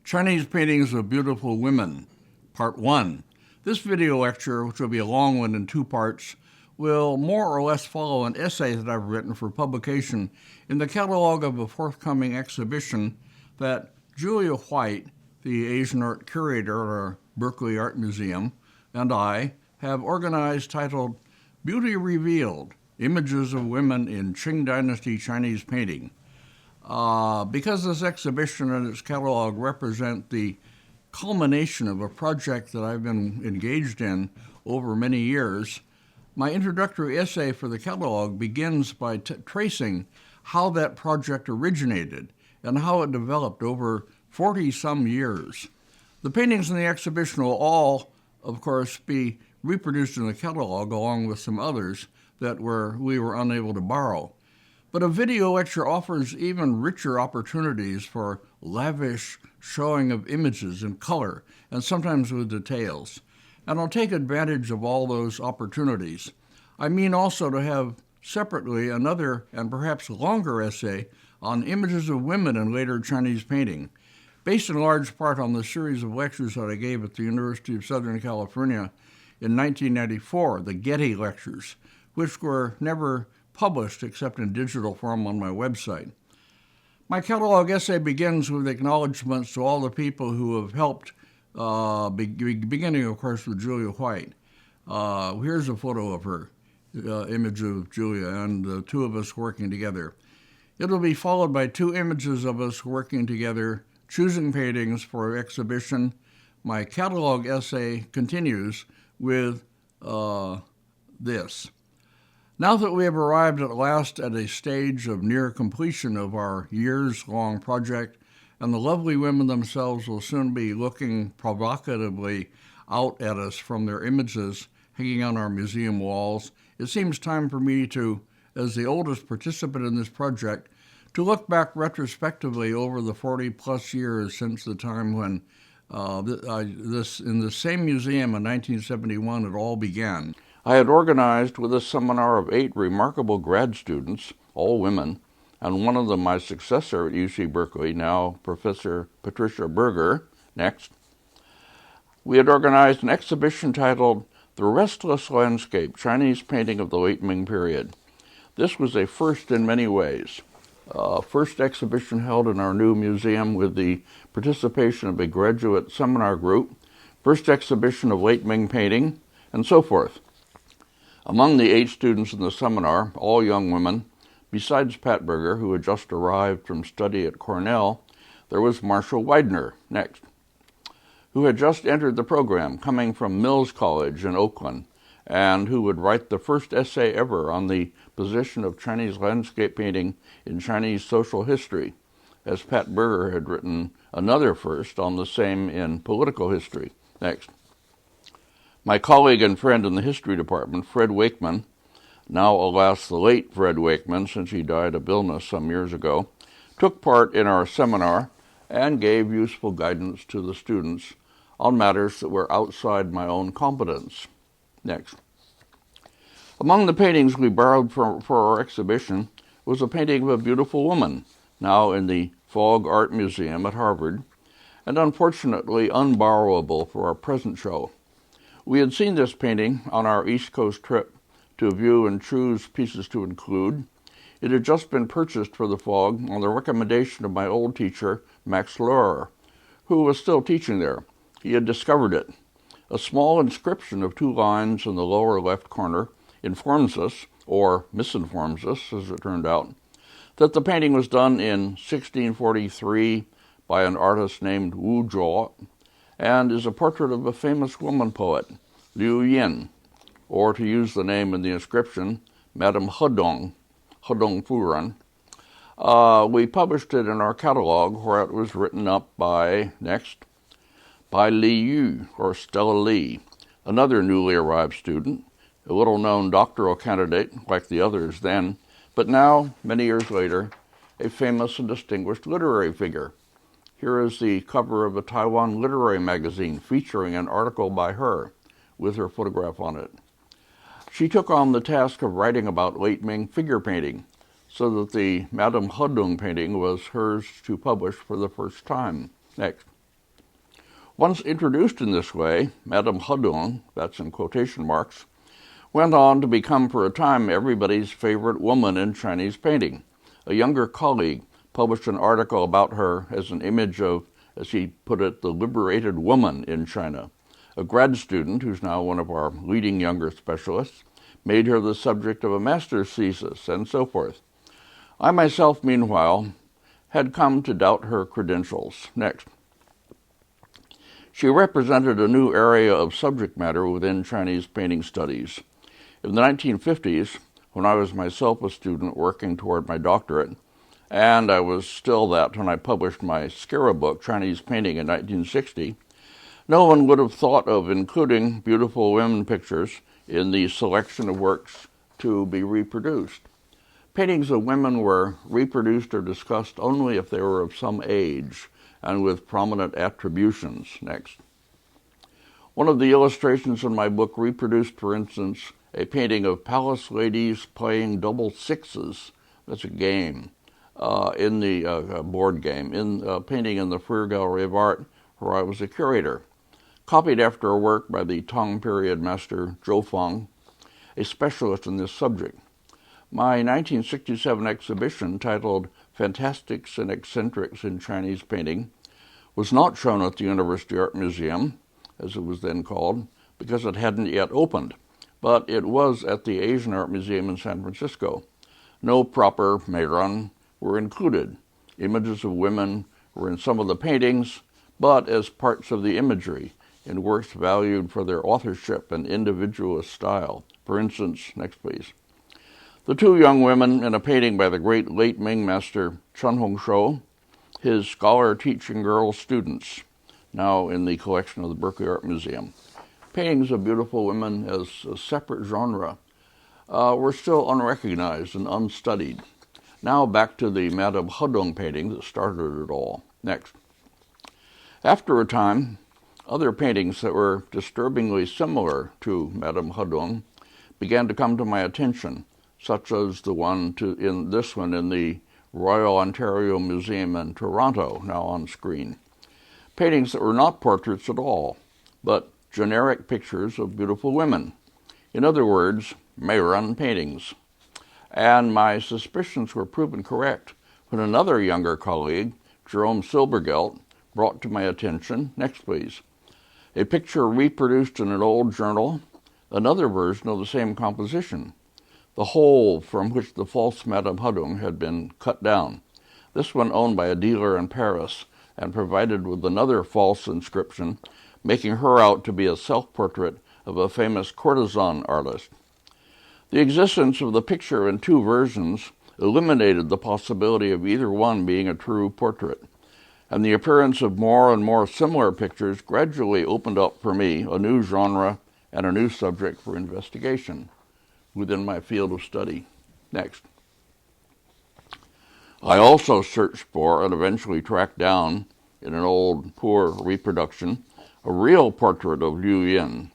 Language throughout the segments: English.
Chinese Paintings of Beautiful Women, Part 1. This video lecture, which will be a long one in two parts, will more or less follow an essay that I've written for publication in the catalog of a forthcoming exhibition that Julia White, the Asian art curator at our Berkeley Art Museum, and I have organized titled Beauty Revealed, Images of Women in Qing Dynasty Chinese Painting. Because this exhibition and its catalog represent the culmination of a project that I've been engaged in over many years, my introductory essay for the catalog begins by tracing how that project originated and how it developed over 40-some years. The paintings in the exhibition will all, of course, be reproduced in the catalog along with some others that we were unable to borrow. But a video lecture offers even richer opportunities for lavish showing of images in color and sometimes with details. And I'll take advantage of all those opportunities. I mean also to have separately another and perhaps longer essay on images of women in later Chinese painting, based in large part on the series of lectures that I gave at the University of Southern California in 1994, the Getty Lectures, which were never published except in digital form on my website. My catalog essay begins with acknowledgments to all the people who have helped, beginning, of course, with Julia White. Here's a photo of her, image of Julia, and the two of us working together. It'll be followed by two images of us working together, choosing paintings for exhibition. My catalog essay continues with this. Now that we have arrived at last at a stage of near completion of our years-long project, and the lovely women themselves will soon be looking provocatively out at us from their images hanging on our museum walls, it seems time for me to, as the oldest participant in this project, to look back retrospectively over the 40-plus years since the time when in the same museum in 1971 it all began. I had organized with a seminar of 8 remarkable grad students, all women, and one of them my successor at UC Berkeley, now Professor Patricia Berger. Next. We had organized an exhibition titled The Restless Landscape, Chinese Painting of the Late Ming Period. This was a first in many ways. First exhibition held in our new museum with the participation of a graduate seminar group, first exhibition of late Ming painting, and so forth. Among the 8 students in the seminar, all young women, besides Pat Berger, who had just arrived from study at Cornell, there was Marshall Widener, next, who had just entered the program, coming from Mills College in Oakland, and who would write the first essay ever on the position of Chinese landscape painting in Chinese social history, as Pat Berger had written another first on the same in political history. Next. My colleague and friend in the history department, Fred Wakeman, now alas the late Fred Wakeman since he died of illness some years ago, took part in our seminar and gave useful guidance to the students on matters that were outside my own competence. Next. Among the paintings we borrowed for our exhibition was a painting of a beautiful woman, now in the Fogg Art Museum at Harvard, and unfortunately unborrowable for our present show. We had seen this painting on our East Coast trip to view and choose pieces to include. It had just been purchased for the Fogg on the recommendation of my old teacher, Max Lauer, who was still teaching there. He had discovered it. A small inscription of 2 lines in the lower left corner informs us, or misinforms us, as it turned out, that the painting was done in 1643 by an artist named Wu Zhuo, and is a portrait of a famous woman poet, Liu Yin, or to use the name in the inscription, Madame Hedong Furan. We published it in our catalog where it was written up by, next, by Li Yu, or Stella Li, another newly arrived student, a little-known doctoral candidate like the others then, but now, many years later, a famous and distinguished literary figure. Here is the cover of a Taiwan literary magazine featuring an article by her, with her photograph on it. She took on the task of writing about late Ming figure painting, so that the Madame Hedong painting was hers to publish for the first time. Next. Once introduced in this way, Madame Hedong, that's in quotation marks, went on to become for a time everybody's favorite woman in Chinese painting. A younger colleague published an article about her as an image of, as he put it, the liberated woman in China. A grad student, who's now one of our leading younger specialists, made her the subject of a master's thesis, and so forth. I myself, meanwhile, had come to doubt her credentials. Next. She represented a new area of subject matter within Chinese painting studies. In the 1950s, when I was myself a student working toward my doctorate, and I was still that when I published my Scara book, Chinese Painting, in 1960, no one would have thought of including beautiful women pictures in the selection of works to be reproduced. Paintings of women were reproduced or discussed only if they were of some age and with prominent attributions. Next. One of the illustrations in my book reproduced, for instance, a painting of palace ladies playing double sixes. That's a game, in the board game, in painting in the Freer Gallery of Art, where I was a curator, copied after a work by the Tang period master Zhou Feng, a specialist in this subject. My 1967 exhibition, titled Fantastics and Eccentrics in Chinese Painting, was not shown at the University Art Museum, as it was then called, because it hadn't yet opened, but it was at the Asian Art Museum in San Francisco. No proper Meiren were included. Images of women were in some of the paintings, but as parts of the imagery, in works valued for their authorship and individualist style. For instance, next please. The two young women in a painting by the great late Ming master Chen Hongshou, his scholar-teaching girl students, now in the collection of the Berkeley Art Museum. Paintings of beautiful women as a separate genre were still unrecognized and unstudied. Now back to the Madame Hedong painting that started it all. Next. After a time, other paintings that were disturbingly similar to Madame Hedong began to come to my attention, such as the one in the Royal Ontario Museum in Toronto, now on screen. Paintings that were not portraits at all, but generic pictures of beautiful women. In other words, Meiren paintings. And my suspicions were proven correct when another younger colleague, Jerome Silbergelt, brought to my attention, next please, a picture reproduced in an old journal, another version of the same composition, the hole from which the false Madame Hedong had been cut down, this one owned by a dealer in Paris and provided with another false inscription, making her out to be a self-portrait of a famous courtesan artist. The existence of the picture in two versions eliminated the possibility of either one being a true portrait, and the appearance of more and more similar pictures gradually opened up for me a new genre and a new subject for investigation within my field of study. Next. I also searched for and eventually tracked down, in an old, poor reproduction, a real portrait of Liu Yin,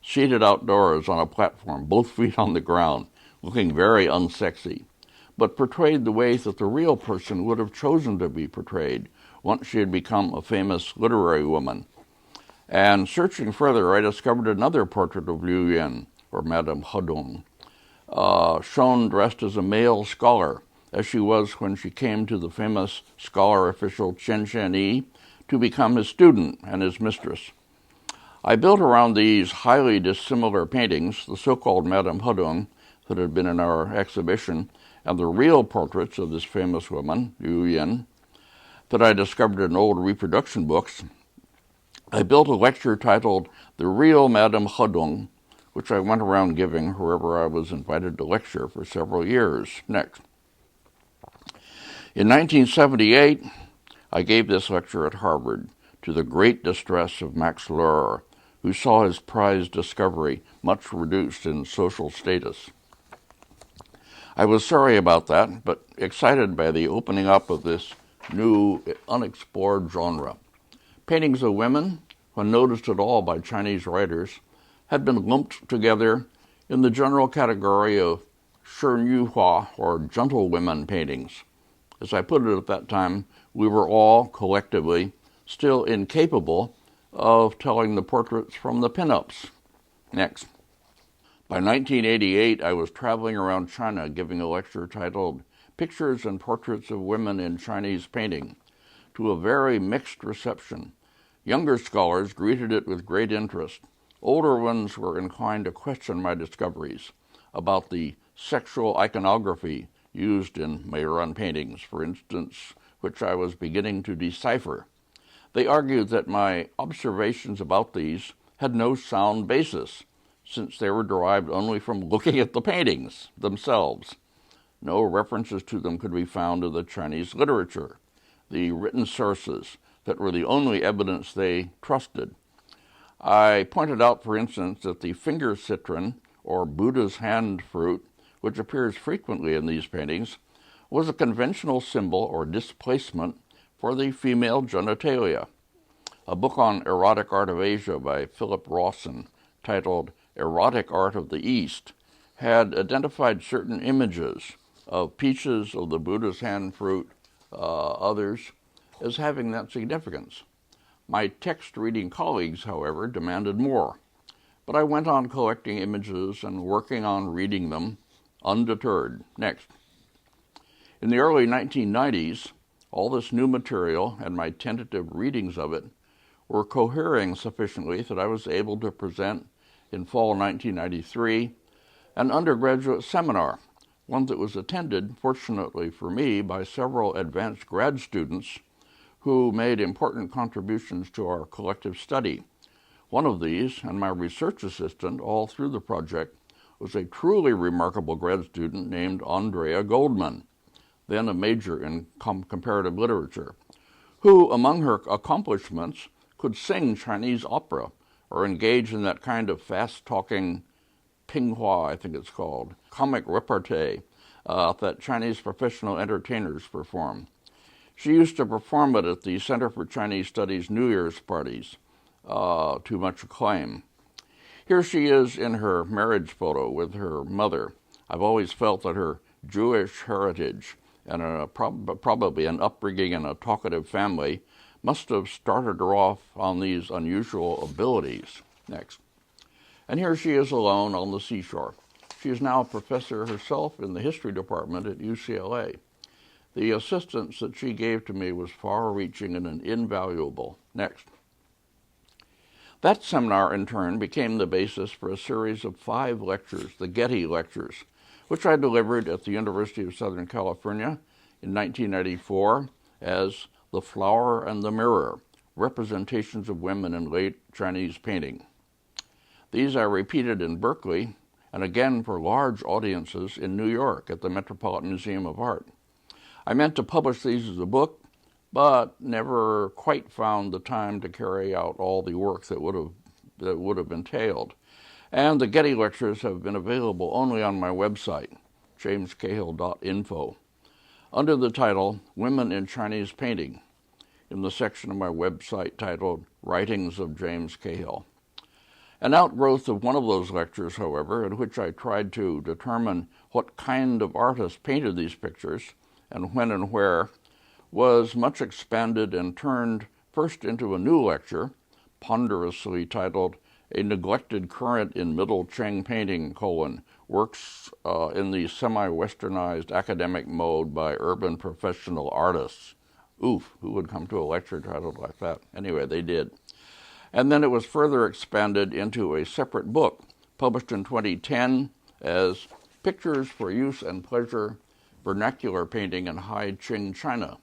seated outdoors on a platform, both feet on the ground, looking very unsexy, but portrayed the way that the real person would have chosen to be portrayed once she had become a famous literary woman. And searching further, I discovered another portrait of Liu Yin, or Madame Hedong, shown dressed as a male scholar, as she was when she came to the famous scholar official Chen Shanyi to become his student and his mistress. I built around these highly dissimilar paintings, the so-called Madame Hedong that had been in our exhibition, and the real portraits of this famous woman, Liu Yin, that I discovered in old reproduction books. I built a lecture titled The Real Madame Hedong, which I went around giving wherever I was invited to lecture for several years. Next. In 1978, I gave this lecture at Harvard to the great distress of Max Lohr, who saw his prized discovery much reduced in social status. I was sorry about that, but excited by the opening up of this new, unexplored genre. Paintings of women, when noticed at all by Chinese writers, had been lumped together in the general category of Shernyu-hua, or gentlewomen paintings. As I put it at that time, we were all, collectively, still incapable of telling the portraits from the pinups. Next. By 1988, I was traveling around China giving a lecture titled Pictures and Portraits of Women in Chinese Painting, to a very mixed reception. Younger scholars greeted it with great interest. Older ones were inclined to question my discoveries about the sexual iconography used in Meiren paintings, for instance, which I was beginning to decipher. They argued that my observations about these had no sound basis, since they were derived only from looking at the paintings themselves. No references to them could be found in the Chinese literature, the written sources that were the only evidence they trusted. I pointed out, for instance, that the finger citron, or Buddha's hand fruit, which appears frequently in these paintings, was a conventional symbol or displacement for the female genitalia. A book on erotic art of Asia by Philip Rawson, titled Erotic Art of the East, had identified certain images of peaches of the Buddha's hand fruit, others, as having that significance. My text-reading colleagues, however, demanded more, but I went on collecting images and working on reading them, undeterred. Next. In the early 1990s, all this new material and my tentative readings of it were cohering sufficiently that I was able to present in fall 1993 an undergraduate seminar, one that was attended, fortunately for me, by several advanced grad students who made important contributions to our collective study. One of these, and my research assistant all through the project, was a truly remarkable grad student named Andrea Goldman, then a major in comparative literature, who, among her accomplishments, could sing Chinese opera or engage in that kind of fast-talking pinghua, I think it's called, comic repartee that Chinese professional entertainers perform. She used to perform it at the Center for Chinese Studies New Year's parties, to much acclaim. Here she is in her marriage photo with her mother. I've always felt that her Jewish heritage and probably an upbringing in a talkative family must have started her off on these unusual abilities. Next. And here she is alone on the seashore. She is now a professor herself in the history department at UCLA. The assistance that she gave to me was far-reaching and invaluable. Next. That seminar, in turn, became the basis for a series of 5 lectures, the Getty Lectures, which I delivered at the University of Southern California in 1994 as The Flower and the Mirror, Representations of Women in Late Chinese Painting. These I repeated in Berkeley and again for large audiences in New York at the Metropolitan Museum of Art. I meant to publish these as a book, but never quite found the time to carry out all the work that would have entailed. And the Getty Lectures have been available only on my website, jamescahill.info, under the title Women in Chinese Painting, in the section of my website titled Writings of James Cahill. An outgrowth of one of those lectures, however, in which I tried to determine what kind of artist painted these pictures and when and where, was much expanded and turned first into a new lecture, ponderously titled A Neglected Current in Middle Cheng Painting, Works in the Semi-Westernized Academic Mode by Urban Professional Artists. Oof, who would come to a lecture titled like that? Anyway, they did. And then it was further expanded into a separate book, published in 2010 as Pictures for Use and Pleasure, Vernacular Painting in High Qing China,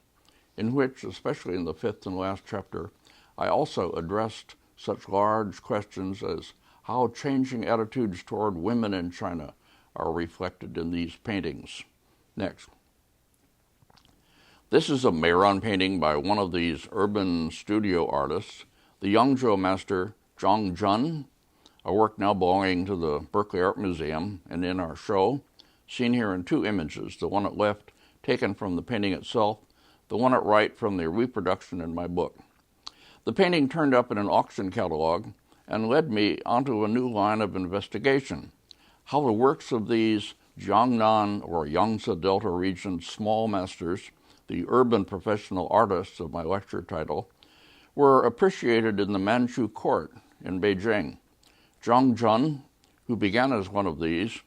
in which, especially in the 5th and last chapter, I also addressed such large questions as how changing attitudes toward women in China are reflected in these paintings. Next. This is a Meiren painting by one of these urban studio artists, the Yangzhou master Zhang Jun, a work now belonging to the Berkeley Art Museum and in our show, seen here in 2 images, the one at left taken from the painting itself, the one at right from the reproduction in my book. The painting turned up in an auction catalog and led me onto a new line of investigation, how the works of these Jiangnan or Yangtze Delta region small masters, the urban professional artists of my lecture title, were appreciated in the Manchu court in Beijing. Zhang Jun, who began as one of these,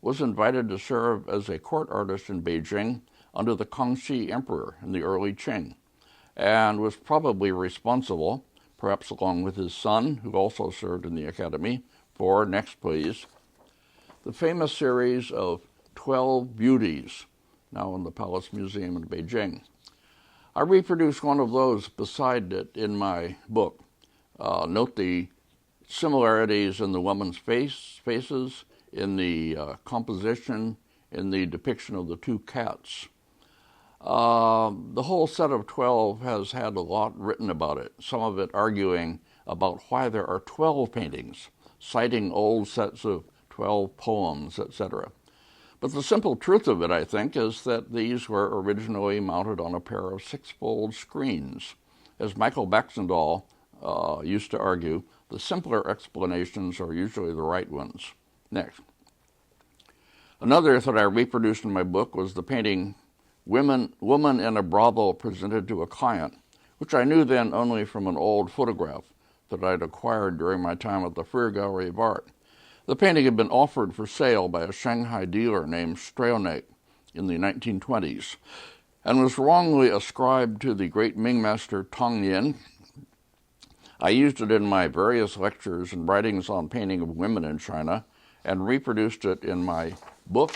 was invited to serve as a court artist in Beijing under the Kangxi Emperor in the early Qing, and was probably responsible, perhaps along with his son, who also served in the academy, for, next please, the famous series of 12 Beauties, now in the Palace Museum in Beijing. I reproduce one of those beside it in my book. Note the similarities in the women's faces, in the composition, in the depiction of the two cats. The whole set of 12 has had a lot written about it, some of it arguing about why there are 12 paintings, citing old sets of 12 poems, etc. But the simple truth of it, I think, is that these were originally mounted on a pair of six-fold screens. As Michael Baxendall used to argue, the simpler explanations are usually the right ones. Next. Another that I reproduced in my book was the painting Woman in a Brothel Presented to a Client, which I knew then only from an old photograph that I'd acquired during my time at the Freer Gallery of Art. The painting had been offered for sale by a Shanghai dealer named Strayonek in the 1920s and was wrongly ascribed to the great Ming master Tong Yin. I used it in my various lectures and writings on painting of women in China and reproduced it in my book,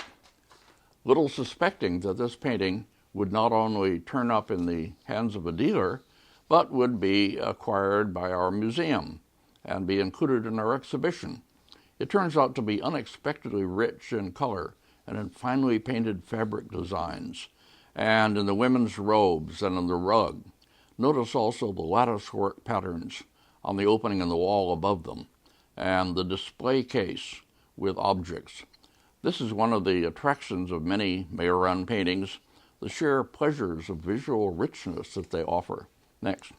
little suspecting that this painting would not only turn up in the hands of a dealer, but would be acquired by our museum and be included in our exhibition. It turns out to be unexpectedly rich in color and in finely painted fabric designs, and in the women's robes and in the rug. Notice also the latticework patterns on the opening in the wall above them, and the display case with objects. This is one of the attractions of many Meiren paintings, the sheer pleasures of visual richness that they offer. Next.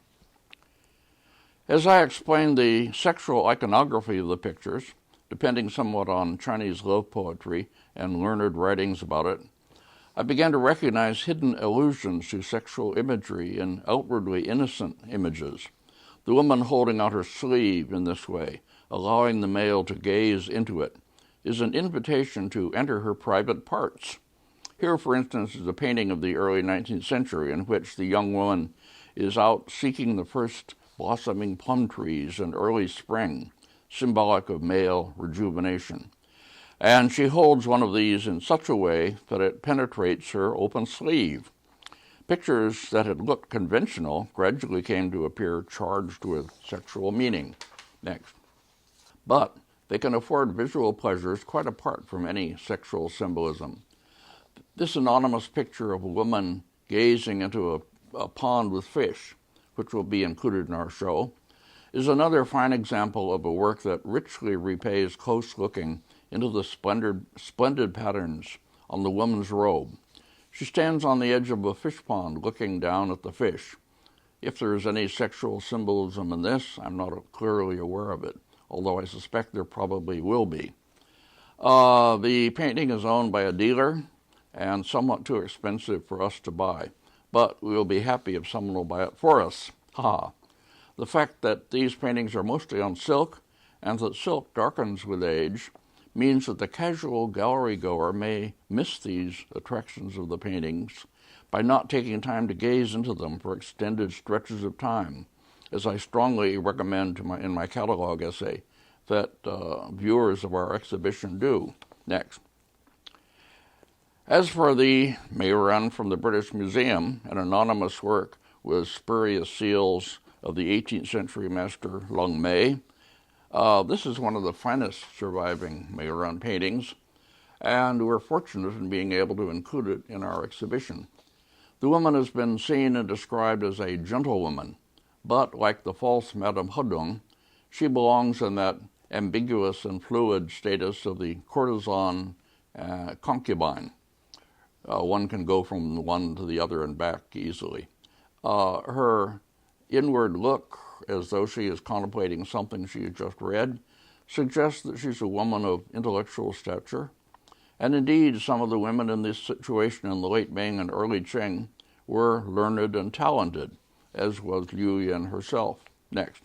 As I explained the sexual iconography of the pictures, depending somewhat on Chinese love poetry and learned writings about it, I began to recognize hidden allusions to sexual imagery in outwardly innocent images. The woman holding out her sleeve in this way, allowing the male to gaze into it, is an invitation to enter her private parts. Here, for instance, is a painting of the early 19th century in which the young woman is out seeking the first blossoming plum trees in early spring, symbolic of male rejuvenation. And she holds one of these in such a way that it penetrates her open sleeve. Pictures that had looked conventional gradually came to appear charged with sexual meaning. Next. But they can afford visual pleasures quite apart from any sexual symbolism. This anonymous picture of a woman gazing into a pond with fish, which will be included in our show, is another fine example of a work that richly repays close looking into the splendid patterns on the woman's robe. She stands on the edge of a fish pond looking down at the fish. If there is any sexual symbolism in this, I'm not clearly aware of it, although I suspect there probably will be. The painting is owned by a dealer and somewhat too expensive for us to buy, but we'll be happy if someone will buy it for us. Ha! The fact that these paintings are mostly on silk and that silk darkens with age means that the casual gallery goer may miss these attractions of the paintings by not taking time to gaze into them for extended stretches of time, as I strongly recommend in my catalog essay that viewers of our exhibition do. Next. As for the Meiren from the British Museum, an anonymous work with spurious seals of the 18th century master Lomez, this is one of the finest surviving Meiren paintings, and we're fortunate in being able to include it in our exhibition. The woman has been seen and described as a gentlewoman, but like the false Madame Hudung, she belongs in that ambiguous and fluid status of the courtesan concubine. One can go from one to the other and back easily. Her inward look, as though she is contemplating something she has just read, suggests that she's a woman of intellectual stature. And indeed, some of the women in this situation in the late Ming and early Qing were learned and talented, as was Liu Yin herself. Next.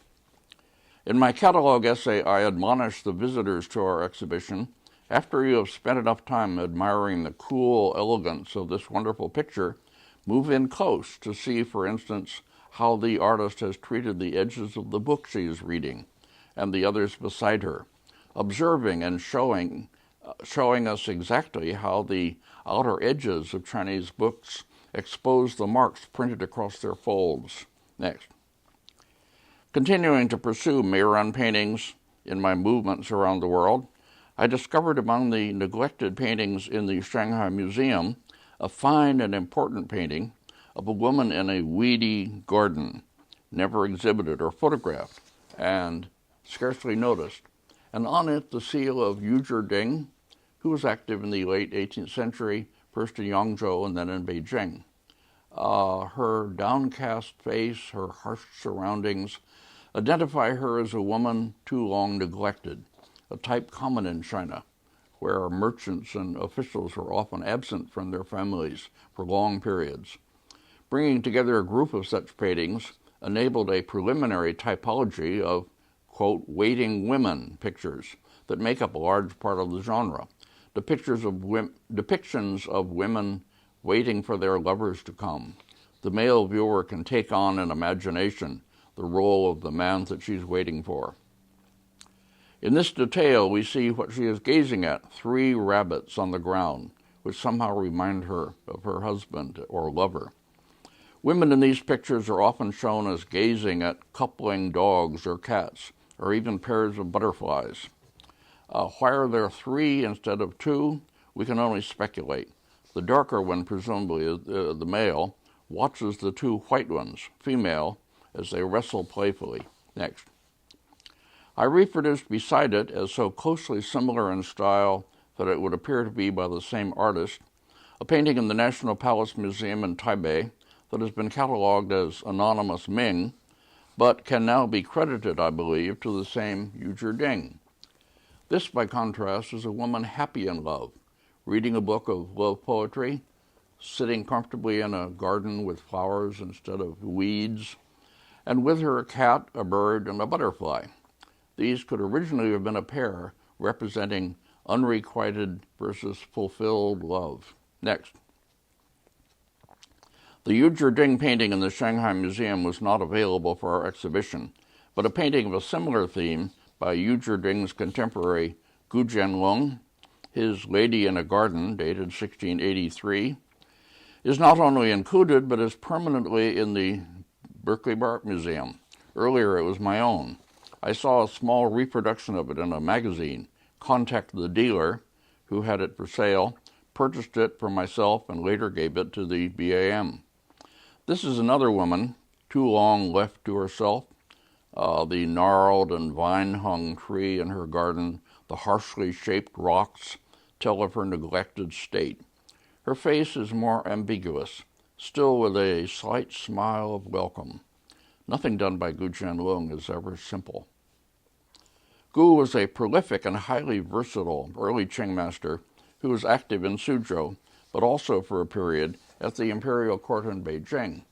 In my catalog essay, I admonish the visitors to our exhibition, after you have spent enough time admiring the cool elegance of this wonderful picture, move in close to see, for instance, how the artist has treated the edges of the book she is reading and the others beside her, observing and showing us exactly how the outer edges of Chinese books expose the marks printed across their folds. Next. Continuing to pursue Meiren paintings in my movements around the world, I discovered among the neglected paintings in the Shanghai Museum a fine and important painting of a woman in a weedy garden, never exhibited or photographed, and scarcely noticed, and on it the seal of Yu Zhiding, who was active in the late 18th century, first in Yangzhou and then in Beijing. Her downcast face, her harsh surroundings, identify her as a woman too long neglected, a type common in China, where merchants and officials were often absent from their families for long periods. Bringing together a group of such paintings enabled a preliminary typology of, quote, waiting women pictures that make up a large part of the genre, depictions of women waiting for their lovers to come. The male viewer can take on in imagination the role of the man that she's waiting for. In this detail, we see what she is gazing at, 3 rabbits on the ground, which somehow remind her of her husband or lover. Women in these pictures are often shown as gazing at coupling dogs or cats, or even pairs of butterflies. Why are there 3 instead of 2? We can only speculate. The darker one, presumably the male, watches the 2 white ones, female, as they wrestle playfully. Next. I reproduced beside it, as so closely similar in style that it would appear to be by the same artist, a painting in the National Palace Museum in Taipei that has been catalogued as anonymous Ming, but can now be credited, I believe, to the same Yu Zhiding. This, by contrast, is a woman happy in love, reading a book of love poetry, sitting comfortably in a garden with flowers instead of weeds, and with her a cat, a bird, and a butterfly. These could originally have been a pair representing unrequited versus fulfilled love. Next. The Yu Zhiding painting in the Shanghai Museum was not available for our exhibition, but a painting of a similar theme by Yu Zhiding's contemporary Gu Jianlong, his Lady in a Garden, dated 1683, is not only included, but is permanently in the Berkeley Art Museum. Earlier it was my own. I saw a small reproduction of it in a magazine, contacted the dealer, who had it for sale, purchased it for myself, and later gave it to the BAM. This is another woman, too long left to herself, the gnarled and vine-hung tree in her garden, the harshly shaped rocks tell of her neglected state. Her face is more ambiguous, still with a slight smile of welcome. Nothing done by Gu Jianlong is ever simple. Gu was a prolific and highly versatile early Qing master who was active in Suzhou, but also for a period at the imperial court in Beijing.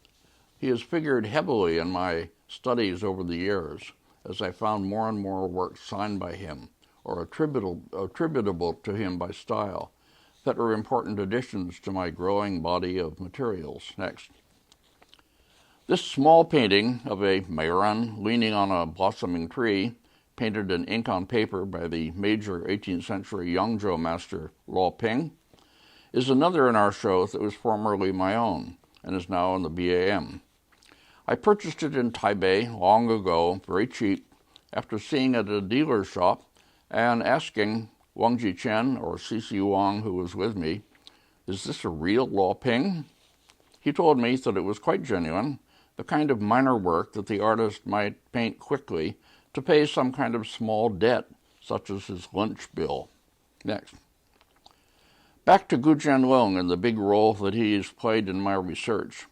He has figured heavily in my studies over the years, as I found more and more works signed by him, or attributable to him by style, that are important additions to my growing body of materials. Next. This small painting of a Meiren leaning on a blossoming tree, painted in ink on paper by the major 18th century Yangzhou master Luo Ping, is another in our show that was formerly my own and is now in the BAM. I purchased it in Taipei long ago, very cheap, after seeing it at a dealer's shop and asking Wang Jichen, or C.C. Wang, who was with me, "Is this a real Luo Ping?" He told me that it was quite genuine, the kind of minor work that the artist might paint quickly to pay some kind of small debt, such as his lunch bill. Next. Back to Gu Jianlong and the big role that he has played in my research.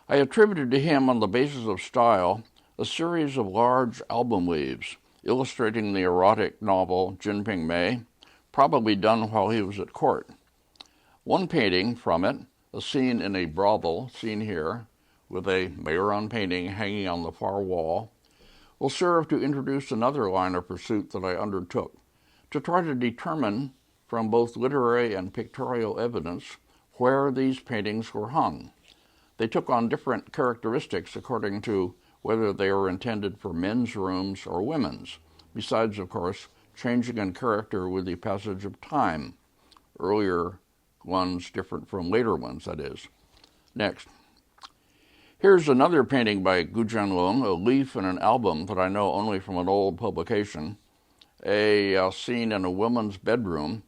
I attributed to him, on the basis of style, a series of large album leaves illustrating the erotic novel Jinping Mei, probably done while he was at court. One painting from it, a scene in a brothel, seen here, with a Meiren painting hanging on the far wall, will serve to introduce another line of pursuit that I undertook, to try to determine from both literary and pictorial evidence where these paintings were hung. They took on different characteristics according to whether they were intended for men's rooms or women's, besides, of course, changing in character with the passage of time. Earlier ones different from later ones, that is. Next. Here's another painting by Gu Jianlong, a leaf in an album that I know only from an old publication, a scene in a woman's bedroom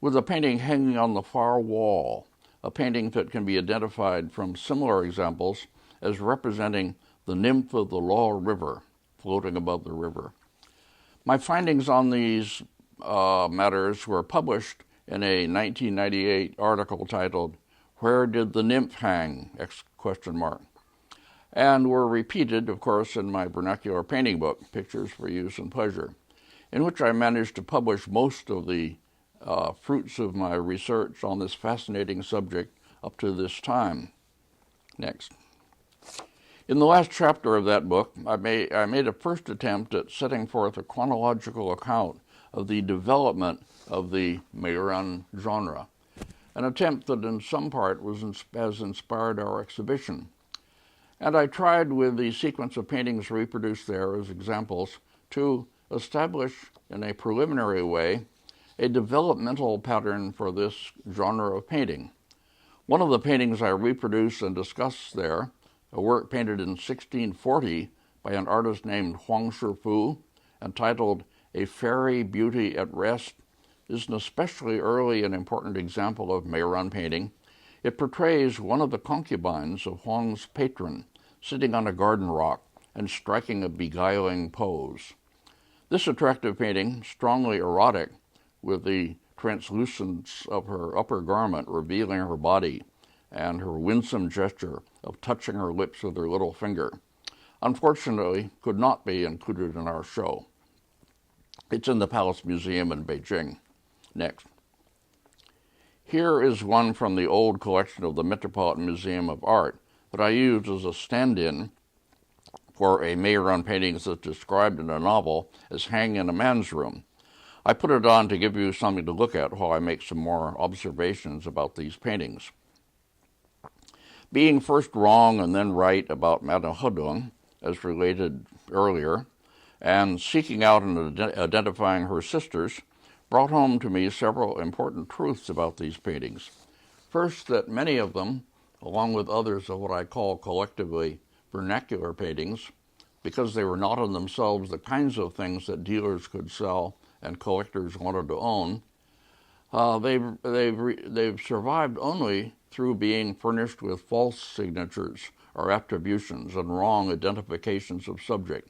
with a painting hanging on the far wall, a painting that can be identified from similar examples as representing the nymph of the Law River floating above the river. My findings on these matters were published in a 1998 article titled, "Where Did the Nymph Hang?" And were repeated, of course, in my vernacular painting book, Pictures for Use and Pleasure, in which I managed to publish most of the fruits of my research on this fascinating subject up to this time. Next. In the last chapter of that book, I made a first attempt at setting forth a chronological account of the development of the Meiren genre, an attempt that in some part has inspired our exhibition. And I tried, with the sequence of paintings reproduced there as examples, to establish in a preliminary way a developmental pattern for this genre of painting. One of the paintings I reproduce and discuss there, a work painted in 1640 by an artist named Huang Shifu, entitled A Fairy Beauty at Rest, is an especially early and important example of Meiren painting. It portrays one of the concubines of Huang's patron, sitting on a garden rock and striking a beguiling pose. This attractive painting, strongly erotic, with the translucence of her upper garment revealing her body and her winsome gesture of touching her lips with her little finger, unfortunately could not be included in our show. It's in the Palace Museum in Beijing. Next. Here is one from the old collection of the Metropolitan Museum of Art that I used as a stand-in for a Meiren painting that's described in a novel as hanging in a man's room. I put it on to give you something to look at while I make some more observations about these paintings. Being first wrong and then right about Madame Hedong, as related earlier, and seeking out and identifying her sisters, brought home to me several important truths about these paintings. First, that many of them, along with others of what I call collectively vernacular paintings, because they were not in themselves the kinds of things that dealers could sell and collectors wanted to own, they've survived only through being furnished with false signatures or attributions and wrong identifications of subject.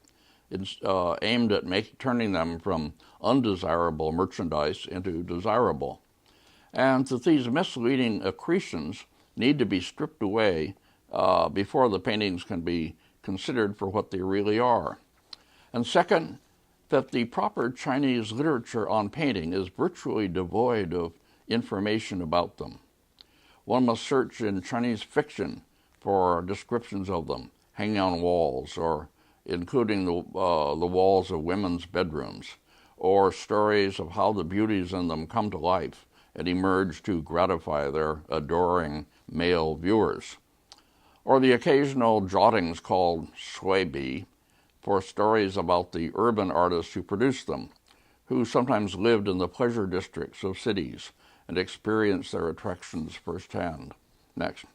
It's aimed at turning them from undesirable merchandise into desirable. And that these misleading accretions need to be stripped away before the paintings can be considered for what they really are. And second, that the proper Chinese literature on painting is virtually devoid of information about them. One must search in Chinese fiction for descriptions of them, hanging on walls, or including the walls of women's bedrooms, or stories of how the beauties in them come to life and emerge to gratify their adoring male viewers, or the occasional jottings called shui for stories about the urban artists who produced them, who sometimes lived in the pleasure districts of cities and experienced their attractions firsthand. Next.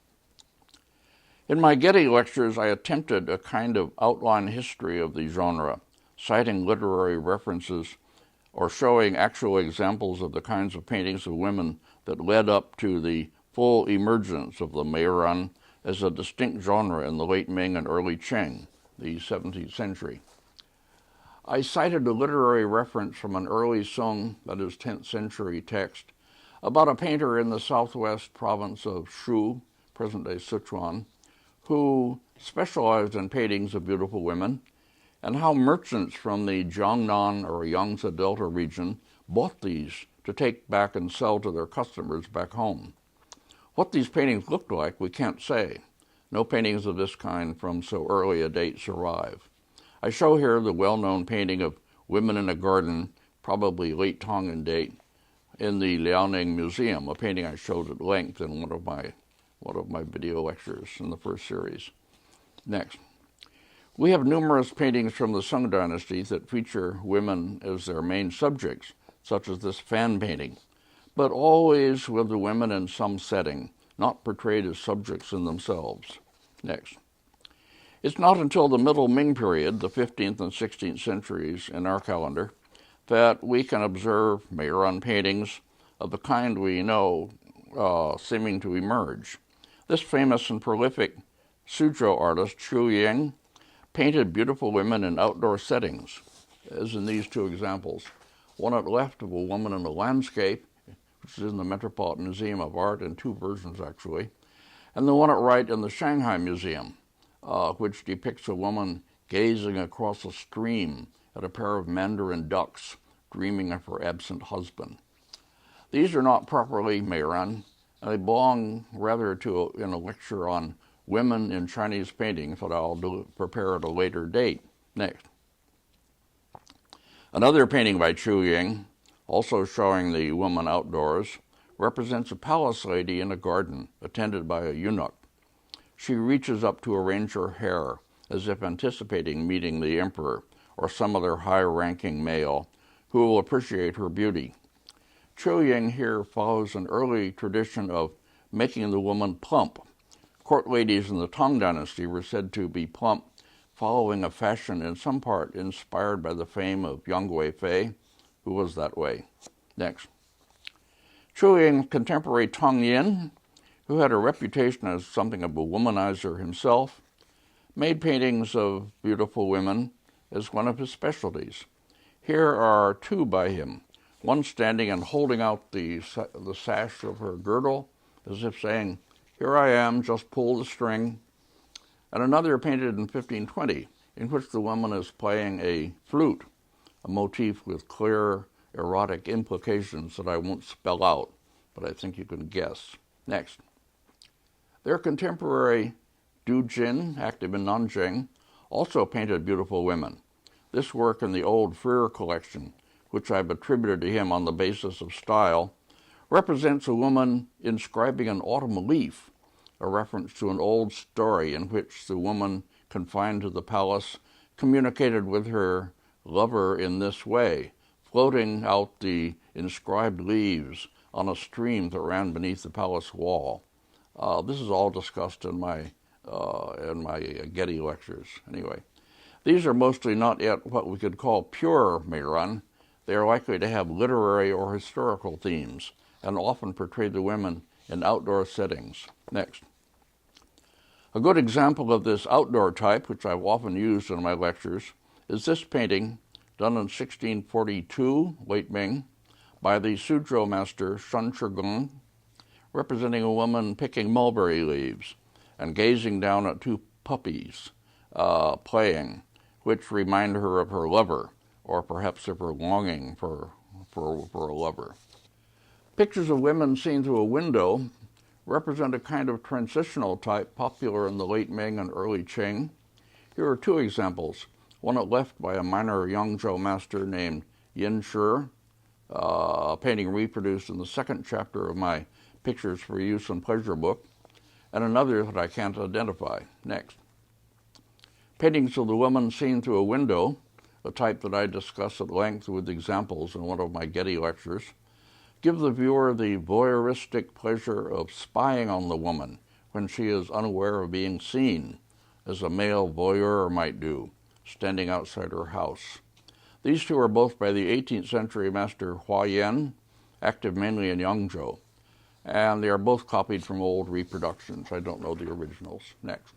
In my Getty Lectures, I attempted a kind of outline history of the genre, citing literary references or showing actual examples of the kinds of paintings of women that led up to the full emergence of the Meiren as a distinct genre in the late Ming and early Qing, the 17th century. I cited a literary reference from an early Song, that is 10th century text, about a painter in the southwest province of Shu, present-day Sichuan, who specialized in paintings of beautiful women, and how merchants from the Jiangnan or Yangtze Delta region bought these to take back and sell to their customers back home. What these paintings looked like, we can't say, No paintings of this kind from so early a date survive. I show here the well-known painting of women in a garden, probably late Tang in date, in the Liaoning Museum, a painting I showed at length in one of my video lectures in the first series. Next. We have numerous paintings from the Sung Dynasty that feature women as their main subjects, such as this fan painting, but always with the women in some setting, not portrayed as subjects in themselves. Next. It's not until the Middle Ming period, the 15th and 16th centuries in our calendar, that we can observe Meiren paintings of the kind we know seeming to emerge. This famous and prolific Suzhou artist, Chu Ying, painted beautiful women in outdoor settings, as in these two examples. One at left of a woman in a landscape, which is in the Metropolitan Museum of Art in two versions actually, and the one at right in the Shanghai Museum, which depicts a woman gazing across a stream at a pair of mandarin ducks dreaming of her absent husband. These are not properly Meiren, and they belong rather to in a lecture on women in Chinese painting that I'll prepare at a later date. Next. Another painting by Chu Ying, also showing the woman outdoors, represents a palace lady in a garden attended by a eunuch. She reaches up to arrange her hair as if anticipating meeting the emperor or some other high-ranking male who will appreciate her beauty. Chu Ying here follows an early tradition of making the woman plump. Court ladies in the Tang Dynasty were said to be plump, following a fashion in some part inspired by the fame of Yang Guifei, who was that way. Next. Chu Ying's contemporary Tang Yin, who had a reputation as something of a womanizer himself, made paintings of beautiful women as one of his specialties. Here are two by him, one standing and holding out the sash of her girdle, as if saying, "Here I am, just pull the string," and another painted in 1520, in which the woman is playing a flute, a motif with clear erotic implications that I won't spell out, but I think you can guess. Next. Their contemporary Du Jin, active in Nanjing, also painted beautiful women. This work in the old Freer collection, which I've attributed to him on the basis of style, represents a woman inscribing an autumn leaf, a reference to an old story in which the woman confined to the palace communicated with her lover in this way, floating out the inscribed leaves on a stream that ran beneath the palace wall. This is all discussed in my Getty Lectures. Anyway, these are mostly not yet what we could call pure Meiren. They are likely to have literary or historical themes and often portray the women in outdoor settings. Next. A good example of this outdoor type, which I've often used in my lectures, is this painting done in 1642, late Ming, by the Suzhou master Shen Chigong, representing a woman picking mulberry leaves and gazing down at two puppies playing, which remind her of her lover, or perhaps of her longing for a lover. Pictures of women seen through a window represent a kind of transitional type popular in the late Ming and early Qing. Here are two examples, one at left by a minor Yangzhou master named Yin Shi, a painting reproduced in the second chapter of my Pictures for Use and Pleasure book, and another that I can't identify. Next. Paintings of the woman seen through a window, a type that I discuss at length with examples in one of my Getty Lectures, give the viewer the voyeuristic pleasure of spying on the woman when she is unaware of being seen, as a male voyeur might do, standing outside her house. These two are both by the 18th century master Hua Yan, active mainly in Yangzhou, and they are both copied from old reproductions. I don't know the originals. Next.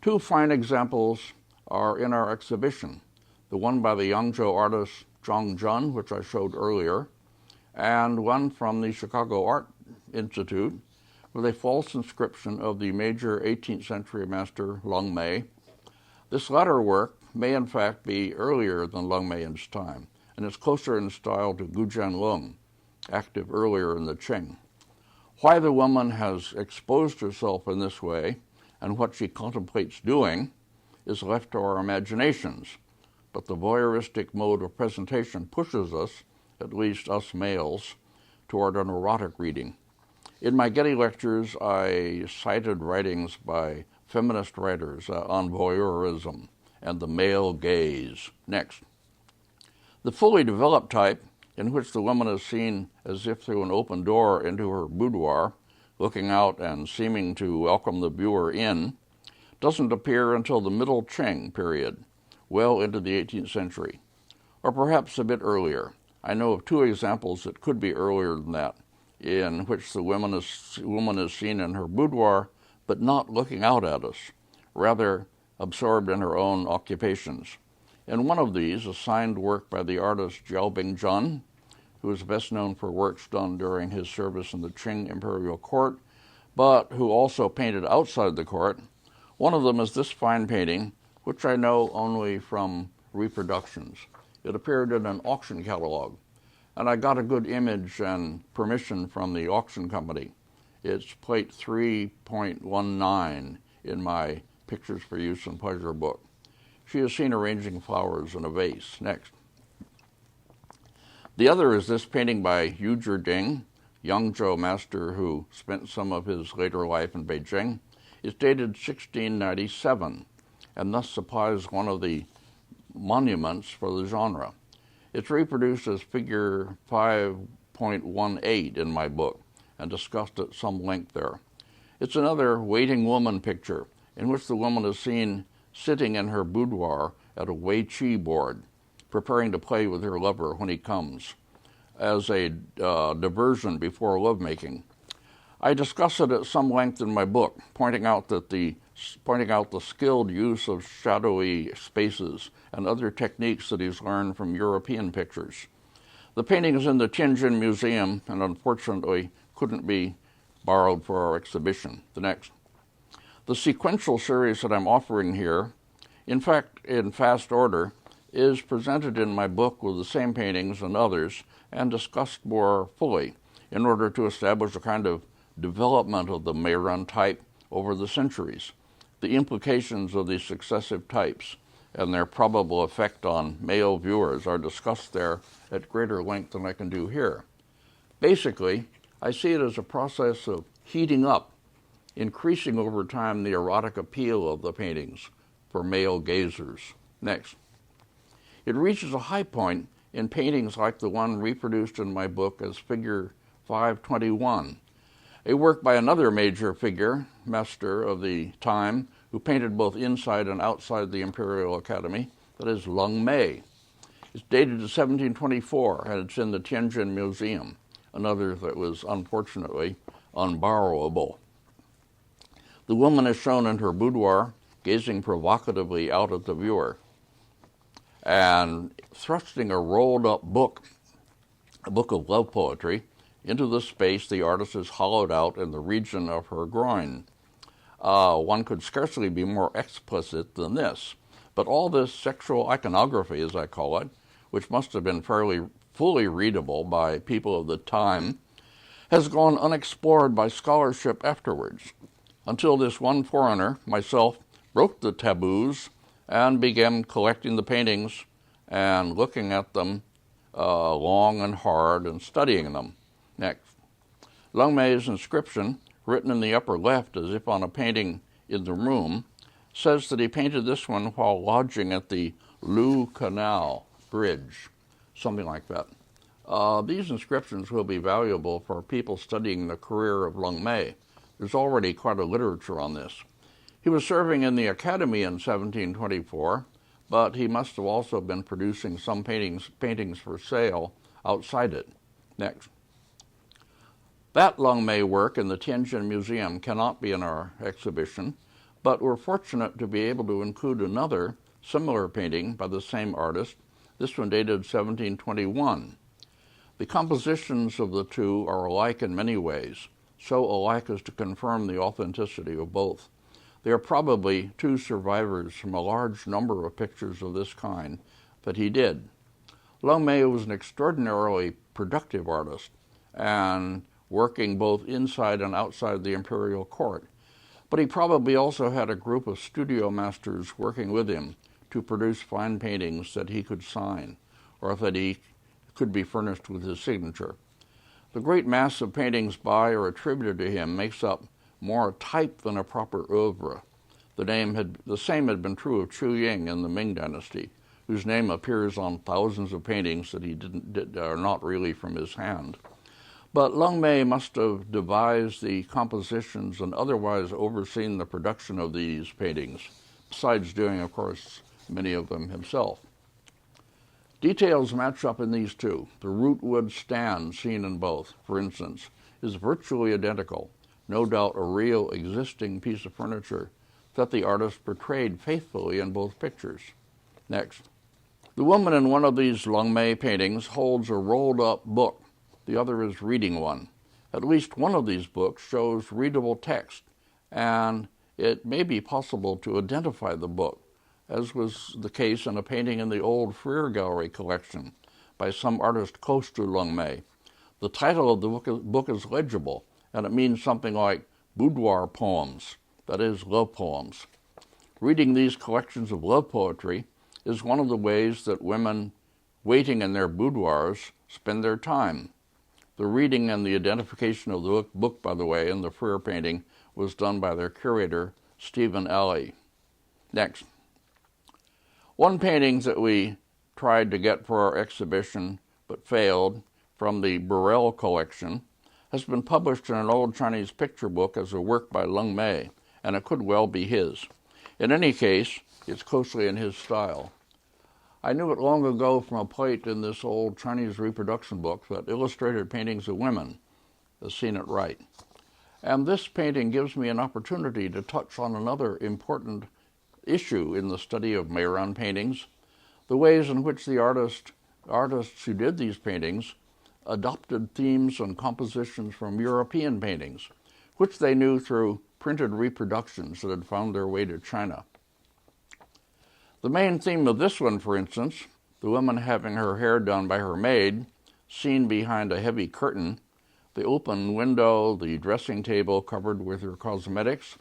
Two fine examples are in our exhibition, the one by the Yangzhou artist Zhang Jun, which I showed earlier, and one from the Chicago Art Institute with a false inscription of the major 18th century master Lomez. This latter work may in fact be earlier than Lomez's time, and is closer in style to Gujian Lung, active earlier in the Qing. Why the woman has exposed herself in this way and what she contemplates doing is left to our imaginations, but the voyeuristic mode of presentation pushes us, at least us males, toward an erotic reading. In my Getty Lectures, I cited writings by feminist writers on voyeurism and the male gaze. Next. The fully developed type, in which the woman is seen as if through an open door into her boudoir, looking out and seeming to welcome the viewer in, doesn't appear until the Middle Qing period, well into the 18th century, or perhaps a bit earlier. I know of two examples that could be earlier than that, in which the woman is seen in her boudoir, but not looking out at us, rather absorbed in her own occupations. In one of these, a signed work by the artist Jiao Bingjun, who is best known for works done during his service in the Qing imperial court, but who also painted outside the court. One of them is this fine painting, which I know only from reproductions. It appeared in an auction catalog, and I got a good image and permission from the auction company. It's plate 3.19 in my Pictures for Use and Pleasure book. She is seen arranging flowers in a vase. Next. The other is this painting by Yu Zhiding, Yangzhou master who spent some of his later life in Beijing. It's dated 1697, and thus supplies one of the monuments for the genre. It's reproduced as figure 5.18 in my book, and discussed at some length there. It's another waiting woman picture, in which the woman is seen sitting in her boudoir at a Wei Qi board, preparing to play with her lover when he comes, as a diversion before lovemaking. I discuss it at some length in my book, pointing out the skilled use of shadowy spaces and other techniques that he's learned from European pictures. The painting is in the Tianjin Museum and unfortunately couldn't be borrowed for our exhibition. The next. The sequential series that I'm offering here, in fact, in fast order, is presented in my book with the same paintings and others and discussed more fully in order to establish a kind of development of the Meiren type over the centuries, the implications of these successive types and their probable effect on male viewers are discussed there at greater length than I can do here. Basically, I see it as a process of heating up, increasing over time the erotic appeal of the paintings for male gazers. Next. It reaches a high point in paintings like the one reproduced in my book as figure 521, a work by another major figure, master of the time, who painted both inside and outside the Imperial Academy, that is Lomez. It's dated to 1724, and it's in the Tianjin Museum, another that was unfortunately unborrowable. The woman is shown in her boudoir, gazing provocatively out at the viewer, and thrusting a rolled-up book, a book of love poetry, into the space the artist has hollowed out in the region of her groin. One could scarcely be more explicit than this, but all this sexual iconography, as I call it, which must have been fairly fully readable by people of the time, has gone unexplored by scholarship afterwards, until this one foreigner, myself, broke the taboos and began collecting the paintings and looking at them long and hard and studying them. Next. Lomez Inscription, written in the upper left as if on a painting in the room, says that he painted this one while lodging at the Lu Canal Bridge, something like that. These inscriptions will be valuable for people studying the career of Lomez. There's already quite a literature on this. He was serving in the Academy in 1724, but he must have also been producing some paintings for sale outside it. Next. That Lomez work in the Tianjin Museum cannot be in our exhibition, but we're fortunate to be able to include another similar painting by the same artist, this one dated 1721. The compositions of the two are alike in many ways, so alike as to confirm the authenticity of both. They are probably two survivors from a large number of pictures of this kind that he did. Lomez was an extraordinarily productive artist and working both inside and outside the imperial court, But he probably also had a group of studio masters working with him to produce fine paintings that he could sign, or that he could be furnished with his signature. The great mass of paintings by or attributed to him makes up more a type than a proper oeuvre. The same had been true of Chu Ying in the Ming dynasty, whose name appears on thousands of paintings that are not really from his hand. But Lomez must have devised the compositions and otherwise overseen the production of these paintings, besides doing, of course, many of them himself. Details match up in these two. The rootwood stand seen in both, for instance, is virtually identical, no doubt a real existing piece of furniture that the artist portrayed faithfully in both pictures. Next. The woman in one of these Lomez paintings holds a rolled-up book. The other is reading one. At least one of these books shows readable text, and it may be possible to identify the book, as was the case in a painting in the old Freer Gallery collection by some artist close to Lomez. The title of the book is legible, and it means something like boudoir poems, that is, love poems. Reading these collections of love poetry is one of the ways that women waiting in their boudoirs spend their time. The reading and the identification of the book, by the way, in the Freer painting was done by their curator, Stephen Alley. Next. One painting that we tried to get for our exhibition but failed, from the Burrell collection, has been published in an old Chinese picture book as a work by Lomez, and it could well be his. In any case, it's closely in his style. I knew it long ago from a plate in this old Chinese reproduction book that illustrated paintings of women, as seen at right. And this painting gives me an opportunity to touch on another important issue in the study of Meiren paintings, the ways in which the artists who did these paintings adopted themes and compositions from European paintings, which they knew through printed reproductions that had found their way to China. The main theme of this one, for instance, the woman having her hair done by her maid, seen behind a heavy curtain, the open window, the dressing table covered with her cosmetics,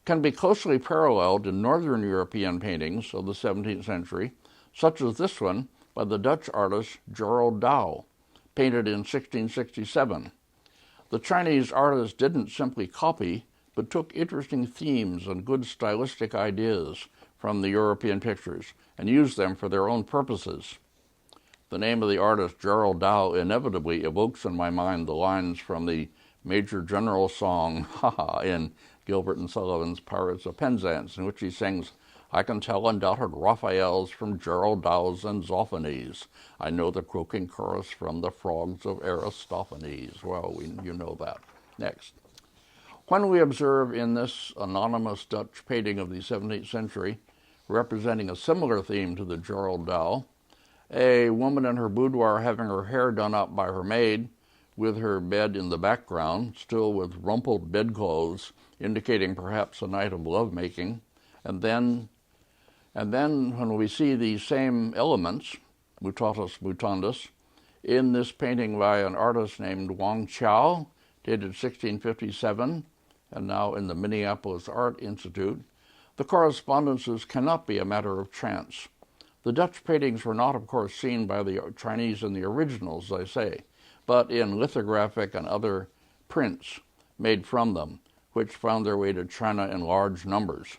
can be closely paralleled in Northern European paintings of the 17th century, such as this one by the Dutch artist Gerald Dow, painted in 1667. The Chinese artist didn't simply copy, but took interesting themes and good stylistic ideas from the European pictures and used them for their own purposes. The name of the artist, Gerald Dow, inevitably evokes in my mind the lines from the Major General song, Haha, in Gilbert and Sullivan's Pirates of Penzance, in which he sings, I can tell undoubted Raphaels from Gerald Dow's and Zoophanes. I know the croaking chorus from the frogs of Aristophanes. Well, you know that. Next. When we observe in this anonymous Dutch painting of the 17th century, representing a similar theme to the Gerald Dow, a woman in her boudoir having her hair done up by her maid, with her bed in the background, still with rumpled bedclothes, indicating perhaps a night of lovemaking, and then when we see these same elements, mutatis mutandis, in this painting by an artist named Wang Chao, dated 1657, and now in the Minneapolis Art Institute, the correspondences cannot be a matter of chance. The Dutch paintings were not, of course, seen by the Chinese in the originals, I say, but in lithographic and other prints made from them, which found their way to China in large numbers.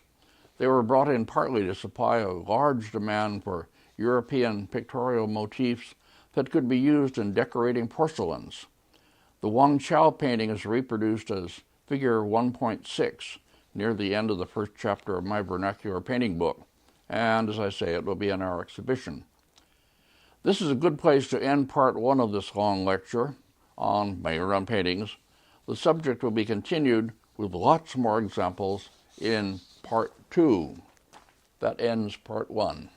They were brought in partly to supply a large demand for European pictorial motifs that could be used in decorating porcelains. The Wang Chao painting is reproduced as figure 1.6 near the end of the first chapter of my vernacular painting book, and as I say, it will be in our exhibition. This is a good place to end part one of this long lecture on Meiren paintings. The subject will be continued with lots more examples in part two. That ends part one.